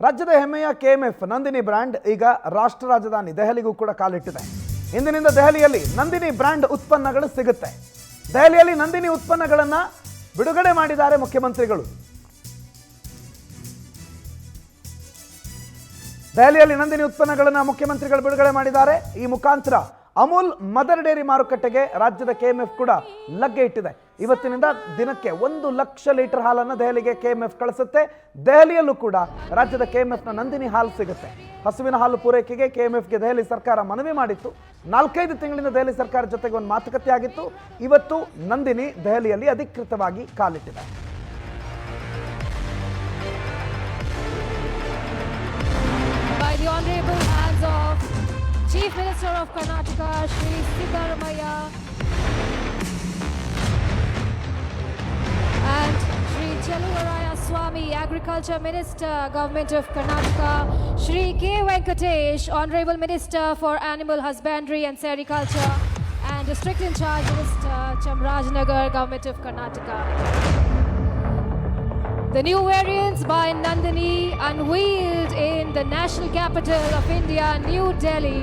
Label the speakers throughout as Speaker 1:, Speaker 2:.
Speaker 1: ರಾಜ್ಯದ ಹೆಮ್ಮೆಯ KMF Nandini brand ಈಗ ರಾಷ್ಟ್ರ ರಾಜಧಾನಿ ದೆಹಲಿಗೂ ಕೂಡ ಕಾಲಿಟ್ಟಿದೆ. ಇಂದಿನಿಂದ ದೆಹಲಿಯಲ್ಲಿ ನಂದಿನಿ ಬ್ರ್ಯಾಂಡ್ ಉತ್ಪನ್ನಗಳು ಸಿಗುತ್ತೆ. ದೆಹಲಿಯಲ್ಲಿ ನಂದಿನಿ ಉತ್ಪನ್ನಗಳನ್ನು ಬಿಡುಗಡೆ ಮಾಡಿದ್ದಾರೆ ಮುಖ್ಯಮಂತ್ರಿಗಳು. ದೆಹಲಿಯಲ್ಲಿ ನಂದಿನಿ ಉತ್ಪನ್ನಗಳನ್ನು ಮುಖ್ಯಮಂತ್ರಿಗಳು ಬಿಡುಗಡೆ ಮಾಡಿದ್ದಾರೆ. ಈ ಮುಖಾಂತರ ಅಮೂಲ್ ಮದರ್ ಡೇರಿ ಮಾರುಕಟ್ಟೆಗೆ ರಾಜ್ಯದ ಕೆಎಂಎಫ್ ಕೂಡ ಲಗ್ಗೆ ಇಟ್ಟಿದೆ. ಇವತ್ತಿನಿಂದ ದಿನಕ್ಕೆ 1 ಲಕ್ಷ ಲೀಟರ್ ಹಾಲನ್ನು ದೆಹಲಿಗೆ ಕೆಎಂಎಫ್ ಕಳಿಸುತ್ತೆ. ದೆಹಲಿಯಲ್ಲೂ ಕೂಡ ರಾಜ್ಯದ ಕೆಎಂಎಫ್ನ ನಂದಿನಿ ಹಾಲು ಸಿಗುತ್ತೆ. ಹಸುವಿನ ಹಾಲು ಪೂರೈಕೆಗೆ ಕೆಎಂಎಫ್ಗೆ ದೆಹಲಿ ಸರ್ಕಾರ ಮನವಿ ಮಾಡಿತ್ತು. 4-5 ತಿಂಗಳಿಂದ ದೆಹಲಿ ಸರ್ಕಾರ ಜೊತೆಗೆ ಒಂದು ಮಾತುಕತೆ ಆಗಿತ್ತು. ಇವತ್ತು ನಂದಿನಿ ದೆಹಲಿಯಲ್ಲಿ ಅಧಿಕೃತವಾಗಿ ಕಾಲಿಟ್ಟಿದೆ.
Speaker 2: By the honorable hands of Chief Minister of Karnataka, Shri Siddaramaiah, and Shri Cheluvaraya Swamy, Agriculture Minister, Government of Karnataka, Shri K. Venkatesh, Honorable Minister for Animal Husbandry and Sericulture, and District in Charge Minister, Chamarajanagar, Government of Karnataka. The new variants by Nandini unveiled in the national capital of India, New Delhi.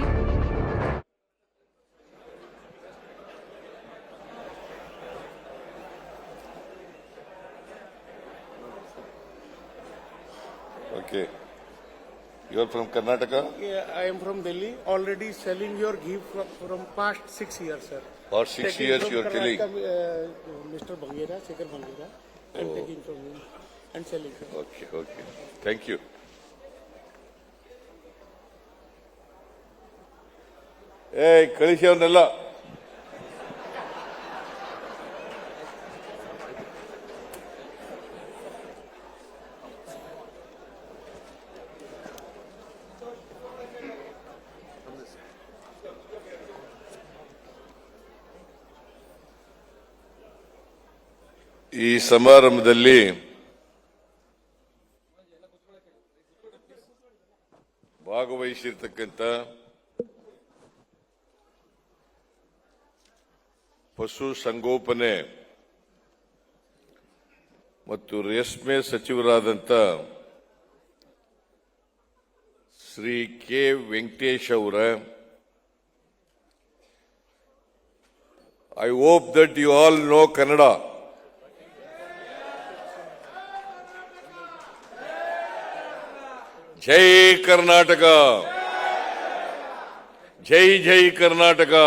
Speaker 3: Okay. You are from Karnataka?
Speaker 4: Yeah, I am from Delhi. Already selling your ghee from past 6 years, sir.
Speaker 3: Or 6 years you are telling?
Speaker 4: Mr. Bangera, Shekhar Bangera. I am taking from him and selling. Sir.
Speaker 3: Okay, okay. Thank you. Hey, ಕಳಿಸಿ ಅವನ್ನೆಲ್ಲ. ಈ ಸಮಾರಂಭದಲ್ಲಿ ಭಾಗವಹಿಸಿರ್ತಕ್ಕಂಥ ಪಶು ಸಂಗೋಪನೆ ಮತ್ತು ರೇಷ್ಮೆ ಸಚಿವರಾದಂಥ Shri K Venkatesh ಅವರ I hope that you all know Kannada. Jai Karnataka. Jai Jai Karnataka.